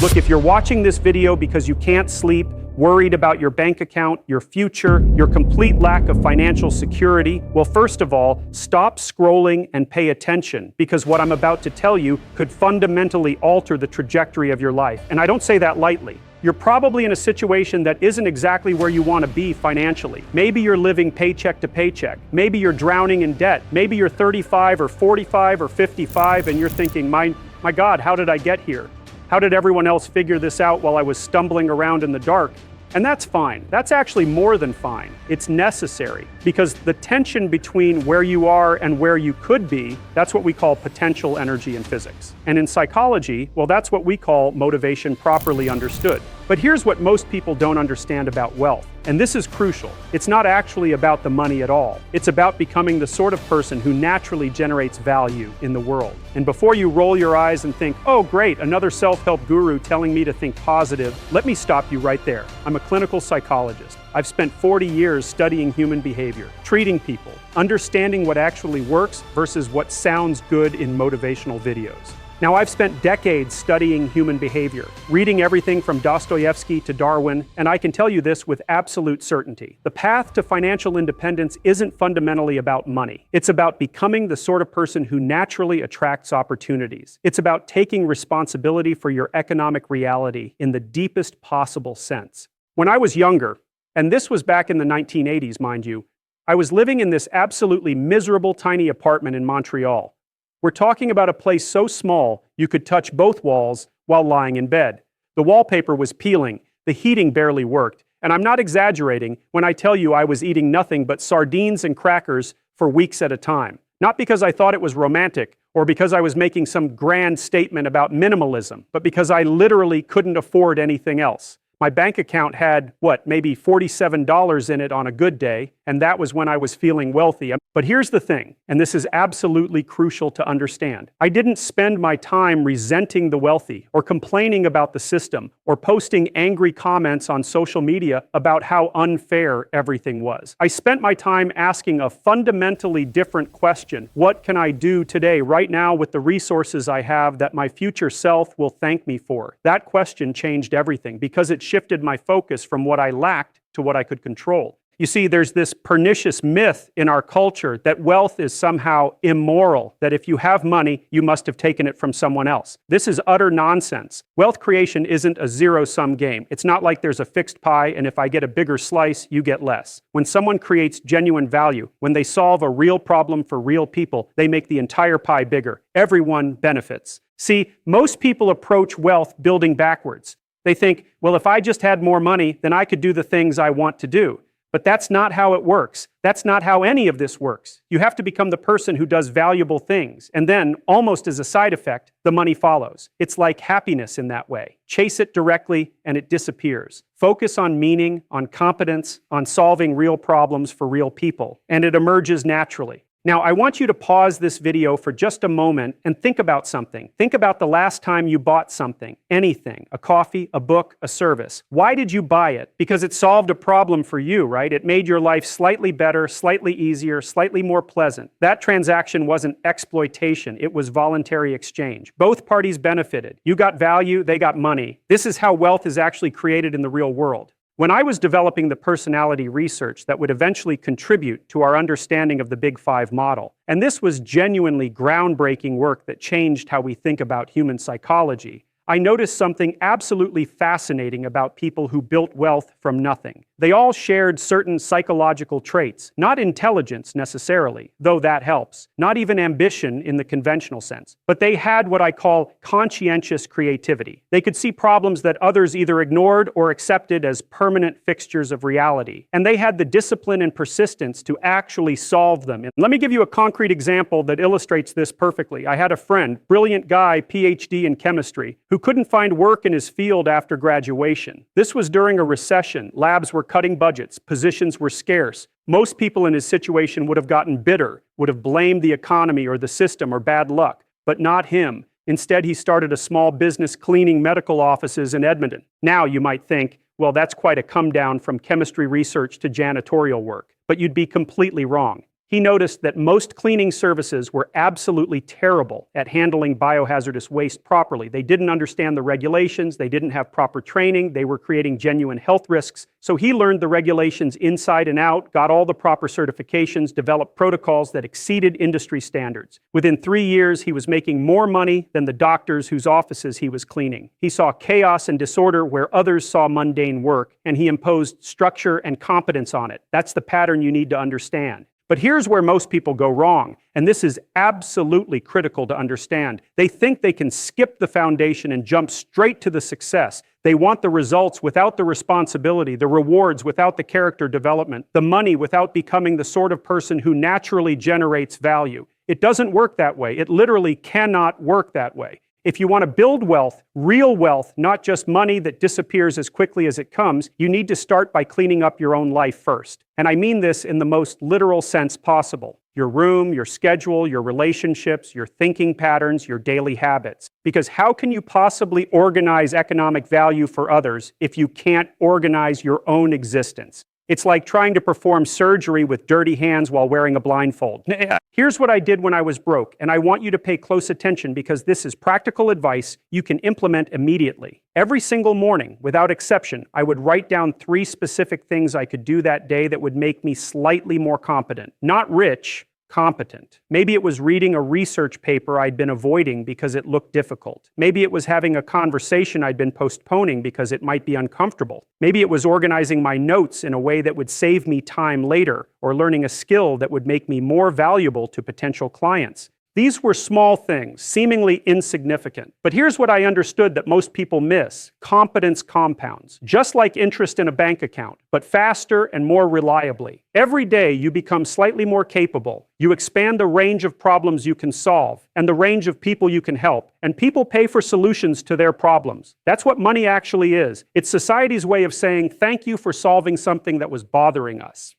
Look, if you're watching this video because you can't sleep, worried about your bank account, your future, your complete lack of financial security, well, first of all, stop scrolling and pay attention, because what I'm about to tell you could fundamentally alter the trajectory of your life. And I don't say that lightly. You're probably in a situation that isn't exactly where you want to be financially. Maybe you're living paycheck to paycheck. Maybe you're drowning in debt. Maybe you're 35 or 45 or 55 and you're thinking, my God, how did I get here? How did everyone else figure this out while I was stumbling around in the dark? And that's fine. That's actually more than fine. It's necessary, because the tension between where you are and where you could be, that's what we call potential energy in physics. And in psychology, well, that's what we call motivation properly understood. But here's what most people don't understand about wealth, and this is crucial. It's not actually about the money at all. It's about becoming the sort of person who naturally generates value in the world. And before you roll your eyes and think, oh great, another self-help guru telling me to think positive, let me stop you right there. I'm a clinical psychologist. I've spent 40 years studying human behavior, treating people, understanding what actually works versus what sounds good in motivational videos. Now, I've spent decades studying human behavior, reading everything from Dostoevsky to Darwin, and I can tell you this with absolute certainty. The path to financial independence isn't fundamentally about money. It's about becoming the sort of person who naturally attracts opportunities. It's about taking responsibility for your economic reality in the deepest possible sense. When I was younger, and this was back in the 1980s, mind you, I was living in this absolutely miserable tiny apartment in Montreal. We're talking about a place so small you could touch both walls while lying in bed. The wallpaper was peeling, the heating barely worked, and I'm not exaggerating when I tell you I was eating nothing but sardines and crackers for weeks at a time. Not because I thought it was romantic or because I was making some grand statement about minimalism, but because I literally couldn't afford anything else. My bank account had, maybe $47 in it on a good day, and that was when I was feeling wealthy. But here's the thing, and this is absolutely crucial to understand. I didn't spend my time resenting the wealthy, or complaining about the system, or posting angry comments on social media about how unfair everything was. I spent my time asking a fundamentally different question. What can I do today, right now, with the resources I have that my future self will thank me for? That question changed everything, because it shifted my focus from what I lacked to what I could control. You see, there's this pernicious myth in our culture that wealth is somehow immoral, that if you have money, you must have taken it from someone else. This is utter nonsense. Wealth creation isn't a zero-sum game. It's not like there's a fixed pie, and if I get a bigger slice, you get less. When someone creates genuine value, when they solve a real problem for real people, they make the entire pie bigger. Everyone benefits. See, most people approach wealth building backwards. They think, well, if I just had more money, then I could do the things I want to do. But that's not how it works. That's not how any of this works. You have to become the person who does valuable things. And then, almost as a side effect, the money follows. It's like happiness in that way. Chase it directly and it disappears. Focus on meaning, on competence, on solving real problems for real people, and it emerges naturally. Now, I want you to pause this video for just a moment and think about something. Think about the last time you bought something, anything, a coffee, a book, a service. Why did you buy it? Because it solved a problem for you, right? It made your life slightly better, slightly easier, slightly more pleasant. That transaction wasn't exploitation, it was voluntary exchange. Both parties benefited. You got value, they got money. This is how wealth is actually created in the real world. When I was developing the personality research that would eventually contribute to our understanding of the Big Five model, and this was genuinely groundbreaking work that changed how we think about human psychology, I noticed something absolutely fascinating about people who built wealth from nothing. They all shared certain psychological traits, not intelligence necessarily, though that helps, not even ambition in the conventional sense, but they had what I call conscientious creativity. They could see problems that others either ignored or accepted as permanent fixtures of reality, and they had the discipline and persistence to actually solve them. And let me give you a concrete example that illustrates this perfectly. I had a friend, brilliant guy, PhD in chemistry, who couldn't find work in his field after graduation. This was during a recession. Labs were cutting budgets, positions were scarce. Most people in his situation would have gotten bitter, would have blamed the economy or the system or bad luck, but not him. Instead, he started a small business cleaning medical offices in Edmonton. Now you might think, well, that's quite a come down from chemistry research to janitorial work, but you'd be completely wrong. He noticed that most cleaning services were absolutely terrible at handling biohazardous waste properly. They didn't understand the regulations, they didn't have proper training, they were creating genuine health risks. So he learned the regulations inside and out, got all the proper certifications, developed protocols that exceeded industry standards. Within 3 years, he was making more money than the doctors whose offices he was cleaning. He saw chaos and disorder where others saw mundane work, and he imposed structure and competence on it. That's the pattern you need to understand. But here's where most people go wrong, and this is absolutely critical to understand. They think they can skip the foundation and jump straight to the success. They want the results without the responsibility, the rewards without the character development, the money without becoming the sort of person who naturally generates value. It doesn't work that way. It literally cannot work that way. If you want to build wealth, real wealth, not just money that disappears as quickly as it comes, you need to start by cleaning up your own life first. And I mean this in the most literal sense possible. Your room, your schedule, your relationships, your thinking patterns, your daily habits. Because how can you possibly organize economic value for others if you can't organize your own existence? It's like trying to perform surgery with dirty hands while wearing a blindfold. Here's what I did when I was broke, and I want you to pay close attention because this is practical advice you can implement immediately. Every single morning, without exception, I would write down 3 specific things I could do that day that would make me slightly more competent. Not rich, competent. Maybe it was reading a research paper I'd been avoiding because it looked difficult. Maybe it was having a conversation I'd been postponing because it might be uncomfortable. Maybe it was organizing my notes in a way that would save me time later, or learning a skill that would make me more valuable to potential clients. These were small things, seemingly insignificant. But here's what I understood that most people miss. Competence compounds, just like interest in a bank account, but faster and more reliably. Every day you become slightly more capable. You expand the range of problems you can solve and the range of people you can help. And people pay for solutions to their problems. That's what money actually is. It's society's way of saying thank you for solving something that was bothering us.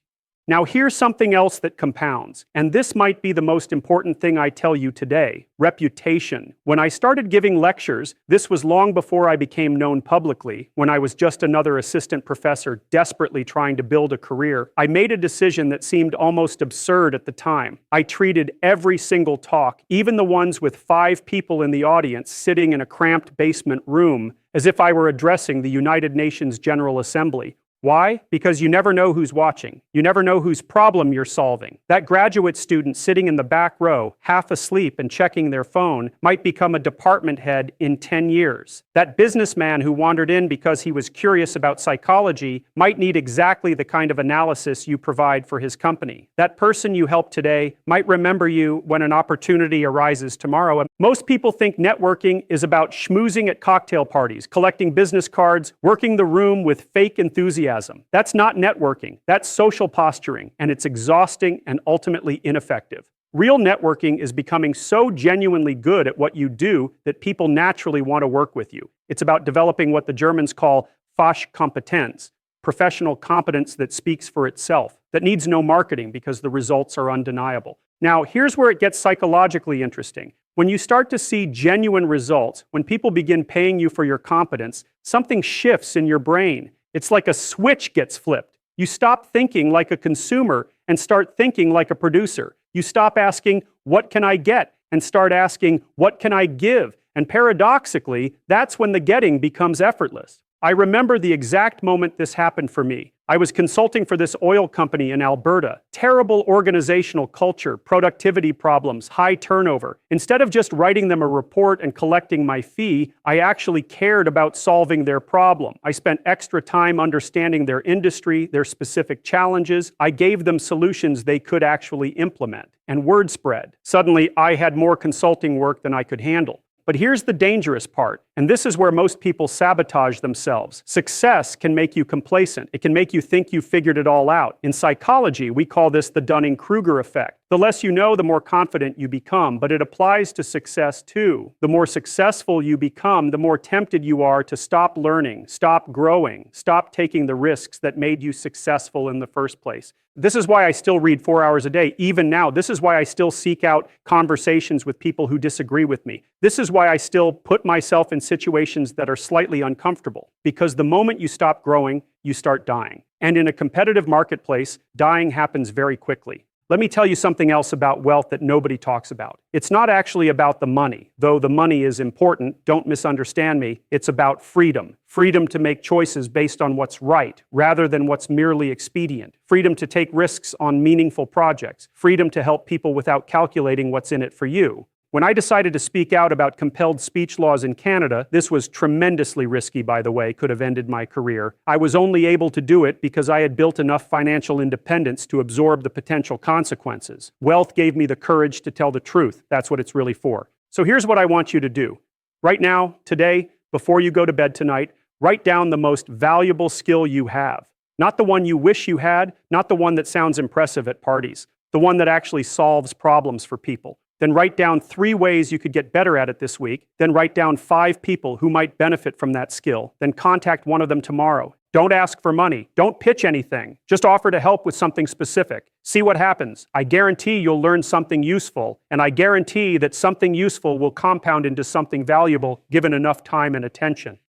Now here's something else that compounds, and this might be the most important thing I tell you today: reputation. When I started giving lectures, this was long before I became known publicly, when I was just another assistant professor desperately trying to build a career, I made a decision that seemed almost absurd at the time. I treated every single talk, even the ones with 5 people in the audience sitting in a cramped basement room, as if I were addressing the United Nations General Assembly. Why? Because you never know who's watching. You never know whose problem you're solving. That graduate student sitting in the back row, half asleep and checking their phone, might become a department head in 10 years. That businessman who wandered in because he was curious about psychology might need exactly the kind of analysis you provide for his company. That person you help today might remember you when an opportunity arises tomorrow. Most people think networking is about schmoozing at cocktail parties, collecting business cards, working the room with fake enthusiasm. That's not networking. That's social posturing, and it's exhausting and ultimately ineffective. Real networking is becoming so genuinely good at what you do that people naturally want to work with you. It's about developing what the Germans call Fachkompetenz, professional competence that speaks for itself, that needs no marketing because the results are undeniable. Now, here's where it gets psychologically interesting. When you start to see genuine results, when people begin paying you for your competence, something shifts in your brain. It's like a switch gets flipped. You stop thinking like a consumer and start thinking like a producer. You stop asking, what can I get? And start asking, what can I give? And paradoxically, that's when the getting becomes effortless. I remember the exact moment this happened for me. I was consulting for this oil company in Alberta. Terrible organizational culture, productivity problems, high turnover. Instead of just writing them a report and collecting my fee, I actually cared about solving their problem. I spent extra time understanding their industry, their specific challenges. I gave them solutions they could actually implement. And word spread. Suddenly, I had more consulting work than I could handle. But here's the dangerous part, and this is where most people sabotage themselves. Success can make you complacent. It can make you think you figured it all out. In psychology, we call this the Dunning-Kruger effect. The less you know, the more confident you become, but it applies to success too. The more successful you become, the more tempted you are to stop learning, stop growing, stop taking the risks that made you successful in the first place. This is why I still read 4 hours a day, even now. This is why I still seek out conversations with people who disagree with me. This is why I still put myself in situations that are slightly uncomfortable. Because the moment you stop growing, you start dying. And in a competitive marketplace, dying happens very quickly. Let me tell you something else about wealth that nobody talks about. It's not actually about the money, though the money is important, don't misunderstand me. It's about freedom. Freedom to make choices based on what's right, rather than what's merely expedient. Freedom to take risks on meaningful projects. Freedom to help people without calculating what's in it for you. When I decided to speak out about compelled speech laws in Canada, this was tremendously risky, by the way, could have ended my career. I was only able to do it because I had built enough financial independence to absorb the potential consequences. Wealth gave me the courage to tell the truth. That's what it's really for. So here's what I want you to do. Right now, today, before you go to bed tonight, write down the most valuable skill you have. Not the one you wish you had, not the one that sounds impressive at parties, the one that actually solves problems for people. Then write down 3 ways you could get better at it this week. Then write down 5 people who might benefit from that skill. Then contact one of them tomorrow. Don't ask for money. Don't pitch anything. Just offer to help with something specific. See what happens. I guarantee you'll learn something useful, and I guarantee that something useful will compound into something valuable given enough time and attention.